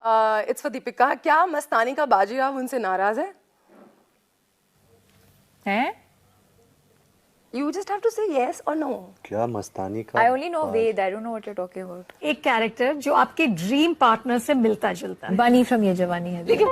It's for Deepika. क्या मस्तानी का बाजीराव उनसे नाराज है? हैं? You just have to say yes or no. क्या मस्तानी का? I only know Ved. I don't know what you're talking about. एक कैरेक्टर जो आपके ड्रीम पार्टनर से मिलता जुलता है। Bunny from ये जवानी है। लेकिन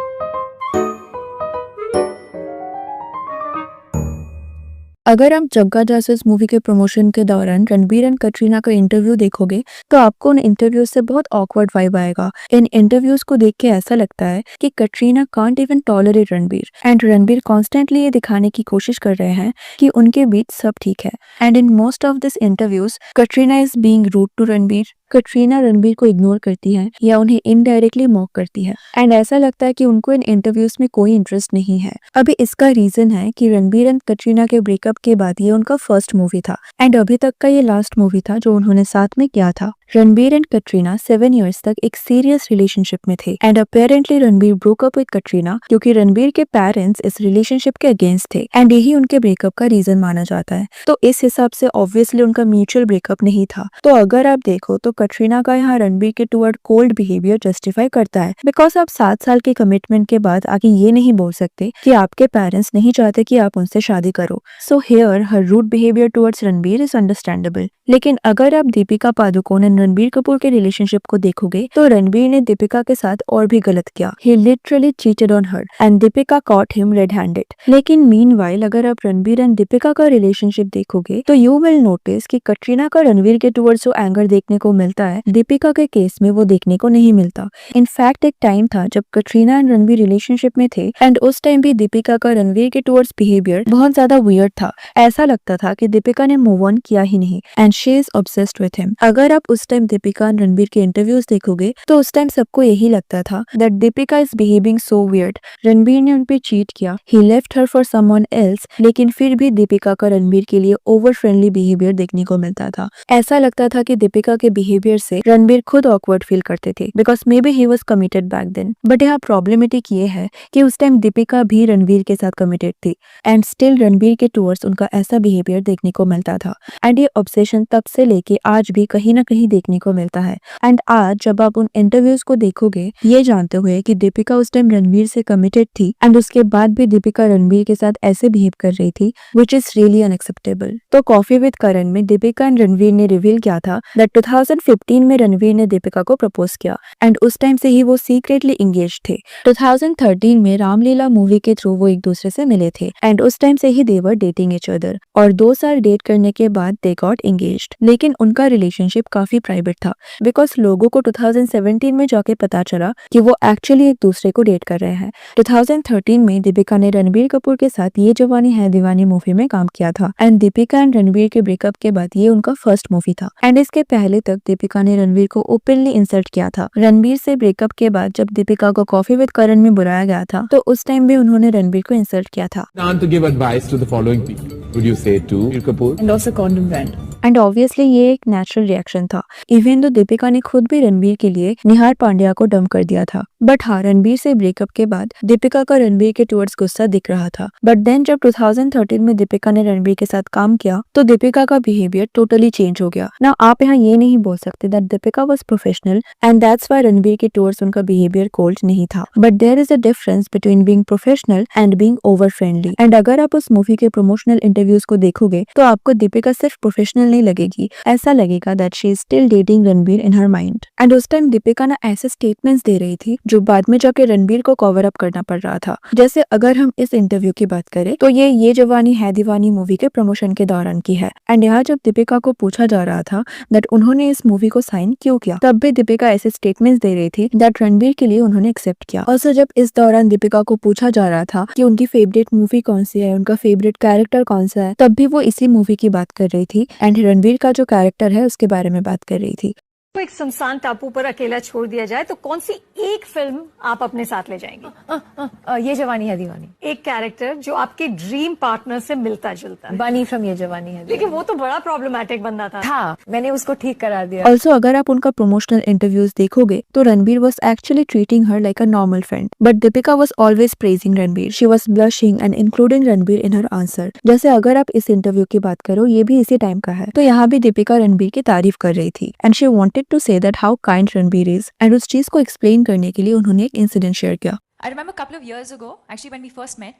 अगर आप जग्गा जासूस मूवी के प्रमोशन के दौरान रणबीर एंड कटरीना का इंटरव्यू देखोगे तो आपको उन इंटरव्यूज से बहुत ऑकवर्ड वाइब आएगा। इन इंटरव्यूज को देख के ऐसा लगता है कि Katrina can't even tolerate Ranbir and Ranbir constantly ये दिखाने की कोशिश कर रहे हैं कि उनके बीच सब ठीक है। And in most of this interviews Katrina is being rude to Ranbir. Katrina Ranbir को इग्नोर करती है या उन्हें इनडायरेक्टली मॉक करती है एंड ऐसा लगता है कि उनको इन इंटरव्यूज में कोई इंटरेस्ट नहीं है। अभी इसका रीजन है कि रणबीर एंड कटरीना के ब्रेकअप के बाद ये उनका फर्स्ट मूवी था एंड अभी तक का ये लास्ट मूवी था जो उन्होंने साथ में किया था। रणबीर एंड कटरीना 7 इयर्स तक एक सीरियस रिलेशनशिप में थे and apparently Ranbir broke up with Katrina क्योंकि रणबीर के पेरेंट्स इस रिलेशनशिप के अगेंस्ट थे एंड यही उनके ब्रेकअप का रीजन माना जाता है। तो इस हिसाब से ऑब्वियसली उनका म्यूचुअल ब्रेकअप नहीं था। तो अगर आप देखो तो कटरीना का यहाँ रणबीर के टुवर्ड कोल्ड बिहेवियर जस्टिफाई करता है बिकॉज आप 7 साल के कमिटमेंट के बाद आगे ये नहीं बोल सकते कि आपके पेरेंट्स नहीं चाहते कि आप उनसे शादी करो। So here her rude behaviour towards Ranbir is understandable. लेकिन अगर आप दीपिका पादुकोण एंड रणबीर कपूर के रिलेशनशिप को देखोगे तो रणबीर ने दीपिका के साथ और भी गलत किया। He literally cheated on her and Deepika caught him red handed. लेकिन मीनवाइल अगर आप रणबीर एंड दीपिका का रिलेशनशिप देखोगे तो यू विल नोटिस कि कटरीना का रणबीर के टुवर्ड्स जो एंगर देखने को मिलता है दीपिका के केस में वो देखने को नहीं मिलता। इनफैक्ट एक टाइम था जब कटरीना एंड रणबीर रिलेशनशिप में थे एंड उस टाइम भी दीपिका का रणबीर के टुवर्ड्स बिहेवियर बहुत ज्यादा वियर्ड था। ऐसा लगता था कि दीपिका ने मूव ऑन किया ही नहीं and she is obsessed with him. अगर आप उस टाइम दीपिका एंड रणबीर के इंटरव्यूज देखोगे तो उस टाइम सबको यही लगता था that Deepika is behaving so weird. Ranbir ने उन पे चीट किया, he left her for someone else, लेकिन फिर भी दीपिका का रणबीर के लिए ओवर फ्रेंडली बिहेवियर देखने को मिलता था। ऐसा लगता था कि दीपिका के बिहेवियर से रणबीर खुद ऑकवर्ड फील करते थे because may be he was committed back then. But यहाँ प्रॉब्लमेटिक ये है कि उस टाइम दीपिका भी रणबीर के साथ कमिटेड थी एंड स्टिल रणबीर के टुवर्ड्स उनका ऐसा बिहेवियर देखने को मिलता था एंड ये ऑब्सेशन तब से लेके आज भी कहीं ना कहीं देखने को मिलता है। एंड आज जब आप उन इंटरव्यूज को देखोगे ये जानते हुए कि दीपिका उस टाइम रणबीर से कमिटेड थी एंड उसके बाद भी दीपिका रणबीर के साथ ऐसे बिहेव कर रही थी विच इज रियली अनएक्सेप्टेबल। तो कॉफी विद करण में दीपिका एंड रणबीर ने रिवील किया था दैट 2015 में रणबीर ने दीपिका को प्रपोज किया एंड उस टाइम से ही वो सीक्रेटली इंगेज थे। 2013 में रामलीला मूवी के थ्रू वो एक दूसरे से मिले थे एंड उस टाइम से ही दे वर डेटिंग ईच अदर और 2 साल डेट करने के बाद दे गॉट एंगेज्ड। लेकिन उनका रिलेशनशिप काफी प्राइवेट था बिकॉज लोगों को 2017 में जाके पता चला कि वो एक्चुअली एक दूसरे को डेट कर रहे हैं। 2013 में दीपिका ने रणबीर कपूर के साथ ये जवानी है दीवानी मूवी में काम किया था एंड दीपिका एंड रणबीर के ब्रेकअप के बाद ये उनका फर्स्ट मूवी था एंड इसके पहले तक दीपिका ने रणबीर को ओपनली इंसल्ट किया था। रणबीर से ब्रेकअप के बाद जब दीपिका को कॉफी विद करण में बुलाया गया था तो उस टाइम भी उन्होंने रणबीर को इंसल्ट किया था। To give advice to the following people, would you say to Ranbir Kapoor And also condom brand. And obviously ये एक नेचुरल रिएक्शन था इवन तो दीपिका ने खुद भी रणबीर के लिए निहार पांड्या को डंप कर दिया था। बट हाँ, रणबीर से ब्रेकअप के बाद दीपिका का रणबीर के टुवर्ड्स गुस्सा दिख रहा था। बट देन जब 2013 में दीपिका ने रणबीर के साथ काम किया तो दीपिका का बिहेवियर टोटली चेंज हो गया ना। आप यहाँ ये नहीं बोल सकते that Deepika was professional and that's why Ranbir के टुवर्ड्स उनका बिहेवियर कोल्ड नहीं था। But there is a difference between being professional and being over friendly. And अगर आप उस मूवी के प्रमोशनल इंटरव्यूज को देखोगे तो आपको दीपिका सिर्फ प्रोफेशनल नहीं लगेगी, ऐसा लगेगा that she is still dating Ranbir in her mind. And उस टाइम दीपिका ना ऐसे स्टेटमेंट्स दे रही थी जो बाद में जाके रणबीर को कवर अप करना पड़ रहा था। जैसे अगर हम इस इंटरव्यू की बात करें तो ये जवानी है दीवानी मूवी के प्रमोशन के दौरान की है एंड यहाँ जब दीपिका को पूछा जा रहा था दैट उन्होंने इस मूवी को साइन क्यों किया तब भी दीपिका ऐसे स्टेटमेंट्स दे रही थी दैट रणबीर के लिए उन्होंने एक्सेप्ट किया। ऑल्सो जब इस दौरान दीपिका को पूछा जा रहा था कि उनकी फेवरेट मूवी कौन सी है, उनका फेवरेट कैरेक्टर कौन सा है, तब भी वो इसी मूवी की बात कर रही थी एंड रणबीर का जो कैरेक्टर है उसके बारे में बात कर रही थी। तो एक सुनसान टापू पर अकेला छोड़ दिया जाए तो कौन सी एक फिल्म आप अपने साथ ले जाएंगे? ये जवानी है दीवानी। एक कैरेक्टर जो आपके ड्रीम पार्टनर से मिलता जुलता है। Bunny from ये जवानी है। लेकिन वो तो बड़ा प्रॉब्लमैटिक बंदा था। हाँ, मैंने उसको ठीक करा दिया। ऑल्सो अगर आप उनका प्रमोशनल इंटरव्यूज देखोगे तो Ranbir was actually treating her like a normal friend but Deepika was always praising Ranbir. She was blushing and including Ranbir in her answer. जैसे अगर आप इस इंटरव्यू की बात करो ये भी इसी टाइम का है तो यहाँ भी दीपिका रणबीर की तारीफ कर रही थी and she wanted to say that how kind Ranbir is, and उस चीज को एक्सप्लेन करने के लिए उन्होंने एक इंसिडेंट शेयर किया. I remember a couple of years ago, actually when we first met,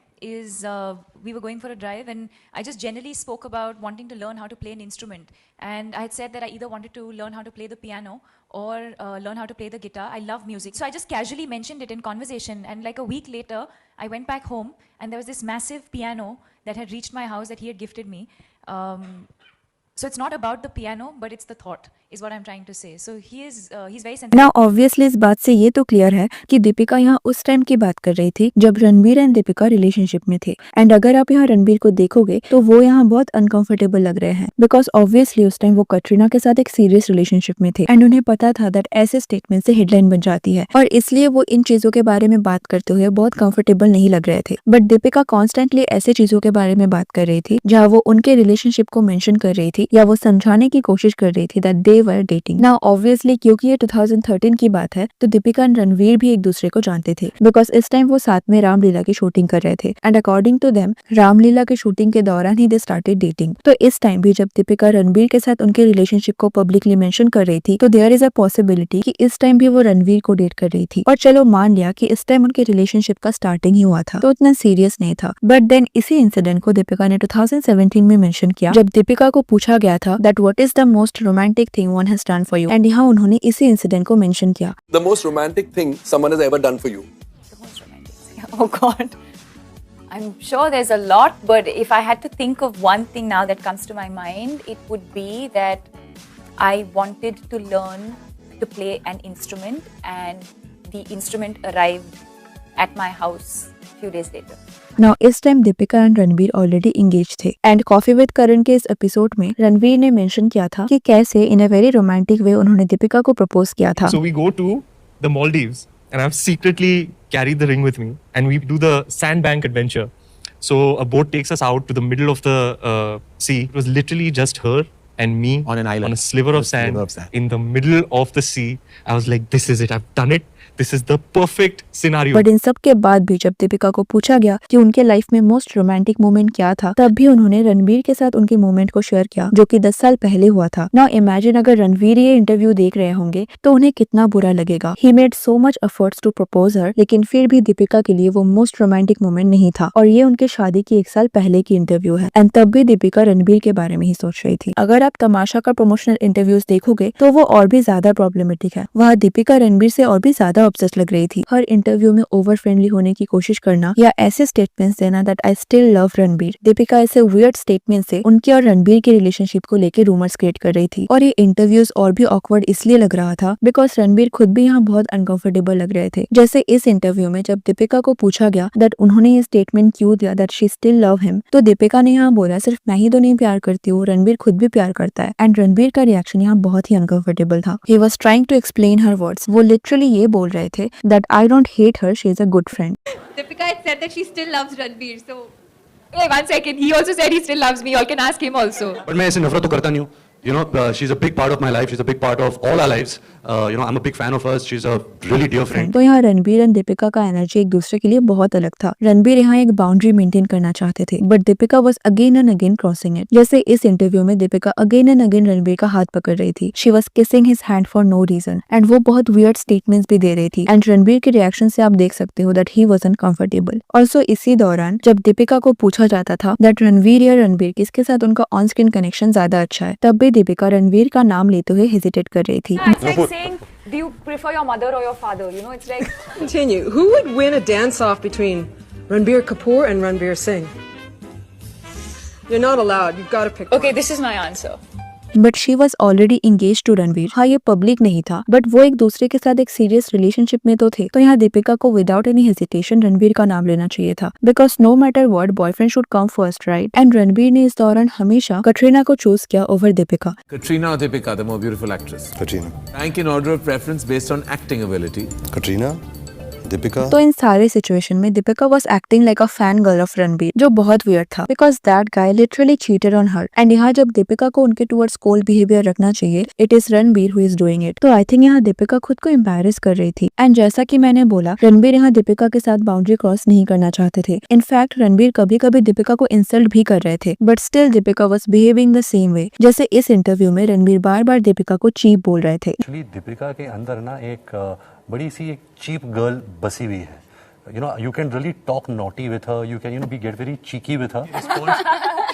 we were going for a drive and I just generally spoke about wanting to learn how to play an instrument. And I had said that I either wanted to learn how to play the piano or learn how to play the guitar. I love music. So I just casually mentioned it in conversation, and like a week later, I went back home and there was this massive piano that had reached my house that he had gifted me. So it's not about the piano, but it's the thought, is what I'm trying to say. So he's very sensitive. Now obviously इस बात से ये तो clear है कि दीपिका यहाँ उस time की बात कर रही थी जब रणबीर एंड दीपिका रिलेशनशिप में थे. एंड अगर आप यहाँ रणबीर को देखोगे तो वो यहाँ बहुत अनकंफर्टेबल लग रहे हैं, बिकॉज ऑब्वियसली उस टाइम वो कटरीना के साथ एक सीरियस रिलेशनशिप में थे एंड उन्हें पता था दैट ऐसे स्टेटमेंट से हेडलाइन बन जाती है, और इसलिए वो इन चीजों के बारे में बात करते हुए बहुत कंफर्टेबल नहीं लग रहे थे. बट दीपिका कॉन्स्टेंटली ऐसे चीजों के बारे में बात कर रही थी जहाँ वो उनके रिलेशनशिप को मेंशन कर रही थी या वो समझाने की कोशिश कर रही थी that they were dating. Now obviously क्योंकि ये 2013 की बात है तो दीपिका एंड रणवीर भी एक दूसरे को जानते थे, बिकॉज इस टाइम वो साथ में रामलीला की शूटिंग कर रहे थे and according to them Ramleela की शूटिंग के दौरान ही दे स्टार्टेड डेटिंग. तो इस टाइम भी जब दीपिका रणवीर के साथ उनके रिलेशनशिप को पब्लिकली मेंशन कर रही थी तो देयर इज अ पॉसिबिलिटी कि इस टाइम भी वो रणवीर को डेट कर रही थी. और चलो मान लिया कि इस टाइम उनके रिलेशनशिप का स्टार्टिंग ही हुआ था तो उतना सीरियस नहीं था, बट देन इसी इंसिडेंट को दीपिका ने 2017 में मेंशन किया जब दीपिका को पूछा गया था that what is the most romantic thing one has done for you, and यहाँ उन्होंने इसी इंसिडेंट को मेंशन किया. The most romantic thing someone has ever done for you. The most romantic thing. Oh God. I'm sure there's a lot, but if I had to think of one thing now that comes to my mind, it would be that I wanted to learn to play an instrument, and the instrument arrived at my house a few days later. Now इस time Deepika and Ranbir already engage थे and coffee with Karan के इस episode में रणबीर ने mention किया था कि कैसे इन अ वेरी रोमांटिक वे उन्होंने दीपिका को प्रपोज किया था. So we go to the Maldives and I've secretly carried the ring with me and we do the sandbank adventure. So a boat takes us out to the middle of the sea. It was literally just her and me On an island. on a sliver of sand in the middle of the sea. I was like, this is it. I've done it. This is the perfect scenario. But in सब के बाद भी जब दीपिका को पूछा गया कि उनके लाइफ में मोस्ट रोमांटिक मोमेंट क्या था, तब भी उन्होंने रणबीर के साथ उनके मोमेंट को शेयर किया जो कि 10 साल पहले हुआ था. नाउ इमेजिन अगर रणबीर ये इंटरव्यू देख रहे होंगे तो उन्हें कितना बुरा लगेगा. He made so much efforts to propose her, लेकिन फिर भी दीपिका के लिए वो मोस्ट रोमांटिक मोमेंट नहीं था, और ये उनके शादी की 1 साल पहले की इंटरव्यू है. एंड तब भी दीपिका रणबीर के बारे में ही सोच रही थी. अगर आप तमाशा का प्रमोशनल इंटरव्यूज देखोगे तो वो और भी ज्यादा प्रॉब्लमेटिक है. वहाँ दीपिका रणबीर से और भी ज्यादा ऑब्सेस्ड लग रही थी. हर इंटरव्यू में ओवर फ्रेंडली होने की कोशिश करना या ऐसे स्टेटमेंट्स देना that I still love Ranbir. Deepika ऐसे वियर्ड स्टेटमेंट से उनके और रणबीर के रिलेशनशिप को लेकर रूमर्स क्रिएट कर रही थी, और ये इंटरव्यूज और भी ऑकवर्ड इसलिए लग रहा था बिकॉज रणबीर खुद भी यहाँ बहुत अनकंफर्टेबल लग रहे थे. जैसे इस इंटरव्यू में जब दीपिका को पूछा गया दैट उन्होंने ये स्टेटमेंट क्यों दिया that she still love him, तो दीपिका ने यहाँ बोला सिर्फ मैं ही तो नहीं प्यार करती हूँ, रणबीर खुद भी प्यार करता है. एंड रणबीर का रिएक्शन यहाँ बहुत ही अनकंफर्टेबल था. He was trying to explain her words. वो लिटरली ये बोल रहे थे that I don't hate her, she is a good friend. Deepika had said that she still loves Ranveer. So, hey, one second. He also said he still loves me. You all can ask him also. But मैं ऐसे नफरत तो करता नहीं हूँ. You know, she's a big part of my life. She's a big part of all our lives. You know, I'm a big fan of hers. She's a really dear friend. तो यहाँ Ranbir and Deepika का energy एक दूसरे के लिए बहुत अलग था. रणबीर यहाँ एक बाउंड्री मेंटेन करना चाहते थे, but Deepika was again and again crossing it. जैसे इस इंटरव्यू में Deepika again and again Ranbir का हाथ पकड़ रही थी. She was kissing his hand for no reason, and वो बहुत वियर्ड स्टेटमेंट्स भी दे रही थी. एंड रणबीर के रिएक्शन से आप देख सकते हो that he wasn't comfortable. Also इसी दौरान जब दीपिका को पूछा जाता था दैट रणवीर या रणबीर किसके साथ उनका ऑन स्क्रीन कनेक्शन ज्यादा अच्छा है, तब भी दीपिका रणवीर का नाम लेते हुए हेजिटेट कर रही थी. It's like saying, do you prefer your mother or your father? You know, it's like. Continue. Who would win a dance-off between Ranbir Kapoor and Ranveer Singh? You're not allowed. You've got to pick. Okay, this is my answer. But she was already engage to Ranveer. हाँ, ये public नहीं था, but वो एक दूसरे के साथ एक सीरियस रिलेशनशिप में तो थे. तो यहाँ दीपिका को विदाउट एनी हेजिटेशन रणवीर का नाम लेना चाहिए था, because no matter what boyfriend should come first, right? And Ranveer ने इस दौरान हमेशा कटरीना को चूज किया over Deepika. Katrina or Deepika, the more beautiful actress? Katrina. Rank in order of preference based on acting ability. Katrina. Deepika? तो इन सारे situation में Deepika was acting like a fan girl of Ranbir, जो बहुत वियर्ड था because that guy literally cheated on her. And यहाँ जब दीपिका को उनके टुवर्ड्स कोल्ड बिहेवियर रखना चाहिए, it is Ranbir who is doing it. तो आई थिंक यहाँ दीपिका खुद को एम्बैरेस कर रही थी। एंड जैसा कि मैंने बोला, रणबीर यहाँ दीपिका के साथ बाउंड्री क्रॉस नहीं करना चाहते थे। इनफैक्ट रणबीर कभी कभी दीपिका को इंसल्ट भी कर रहे थे, but still Deepika was behaving the same way. जैसे इस इंटरव्यू में रणबीर बार बार दीपिका को चीप बोल रहे थे। एक्चुअली दीपिका के अंदर ना एक बड़ी सी एक चीप गर्ल बसी हुई है। You know, you can really talk naughty with her. You can, get very cheeky with her.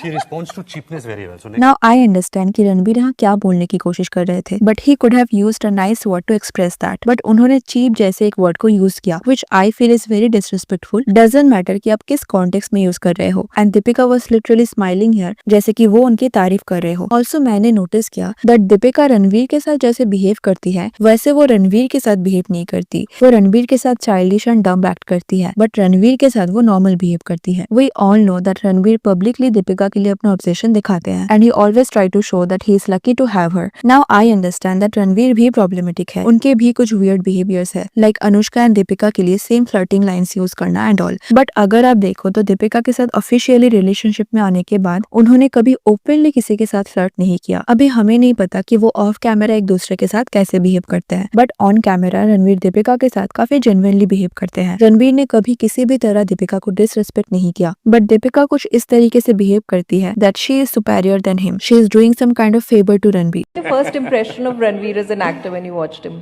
She responds to cheapness very well. So Now I understand कि रणबीर यहाँ क्या बोलने की कोशिश कर रहे थे, but he could have used a nice word to express that. But उन्होंने cheap जैसे एक word को use किया, which I feel is very disrespectful. Doesn't matter कि आप किस context में use कर रहे हो. And Deepika was literally smiling here, जैसे कि वो उनकी तारीफ कर रहे हो. Also मैंने notice किया that दीपिका रणवीर के साथ जैसे behave करती है, वैसे वो रणवीर के साथ behave नहीं करती. वो रणवीर के साथ childish and dumb act करती है, बट रणवीर के साथ वो नॉर्मल बिहेव करती है। We all know that Ranveer publicly Deepika के लिए अपना ऑब्सेशन दिखाते हैं, and he always try to show that he is lucky to have her. Now I understand that Ranveer भी प्रॉब्लमेटिक है, उनके भी कुछ वियर्ड बिहेवियर्स है, लाइक अनुष्का एंड दीपिका के लिए सेम फ्लर्टिंग लाइन्स यूज करना एंड ऑल। बट अगर आप देखो तो दीपिका के साथ ऑफिशियली रिलेशनशिप में आने के बाद उन्होंने कभी ओपनली किसी के साथ फ्लर्ट नहीं किया। अभी हमें नहीं पता कि वो ऑफ कैमरा एक दूसरे के साथ कैसे बिहेव करते हैं, but on camera Ranveer Deepika के साथ काफी जेन्युइनली बिहेव करते हैं। रणवीर ने कभी किसी भी तरह दीपिका को डिसरिस्पेक्ट नहीं किया, बट दीपिका कुछ इस तरीके से बिहेव करती है that she is superior than him. She is doing some kind of favour to Ranveer. The first impression of Ranveer as an actor when you watched him?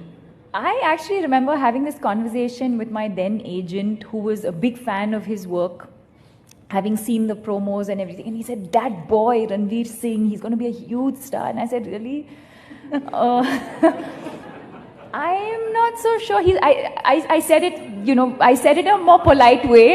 I actually remember having this conversation with my then agent, who was a big fan of his work, having seen the promos and everything. And he said, "That boy, Ranveer Singh, he's going to be a huge star." And I said, "Really?" I'm not so sure. I said it, I said it in a more polite way.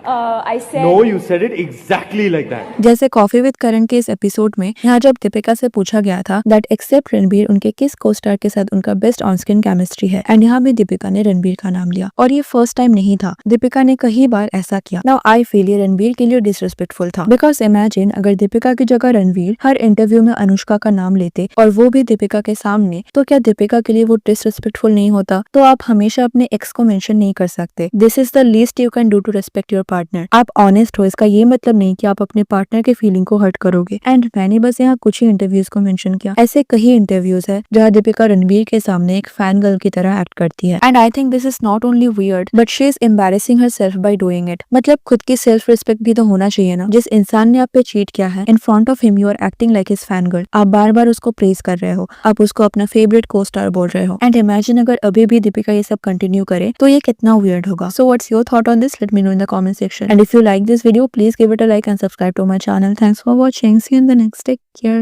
I said, No, you said it exactly like that. जैसे coffee with Karan के इस episode में यहाँ जब दीपिका से पूछा गया था दैट एक्सेप्ट रणबीर उनके किस को स्टार के साथ उनका बेस्ट ऑन स्क्रीन केमिस्ट्री है, एंड यहाँ भी दीपिका ने रणबीर का नाम लिया, और ये फर्स्ट टाइम नहीं था, दीपिका ने कई बार ऐसा किया। नाउ आई फील ये रणबीर के लिए डिसरिस्पेक्टफुल था, बिकॉज इमेजिन अगर दीपिका की जगह रणबीर हर इंटरव्यू में अनुष्का का नाम लेते और वो भी दीपिका के सामने, तो क्या दीपिका के लिए वो डिसरिस्पेक्टफुल नहीं होता? तो आप हमेशा अपने एक्स को मेंशन नहीं कर सकते। This is the least you can do to respect your partner. आप ऑनेस्ट हो, इसका ये मतलब नहीं कि आप अपने पार्टनर के फीलिंग को हर्ट करोगे। एंड मैंने बस यहाँ कुछ ही इंटरव्यूज को मेंशन किया, ऐसे कई इंटरव्यूज है जहाँ दीपिका रणबीर के सामने एक फैन गर्ल की तरह एक्ट करती है। And I think this is not only weird but she is embarrassing herself by doing it. मतलब खुद की सेल्फ रिस्पेक्ट भी तो होना चाहिए ना। जिस इंसान ने आप पे चीट किया है, in front of him you are acting like his fan girl. आप बार बार उसको प्रेज कर रहे हो, आप उसको अपना फेवरेट को स्टार बोल रहे हो। एंड इमेजिन अगर अभी भी दीपिका ये सब कंटिन्यू करे तो ये कितना वियर्ड होगा। So what's your thought on this? Let me know in the comment section. And if you like this video, please give it a like and subscribe to my channel. Thanks for watching. See you in the next. Take care.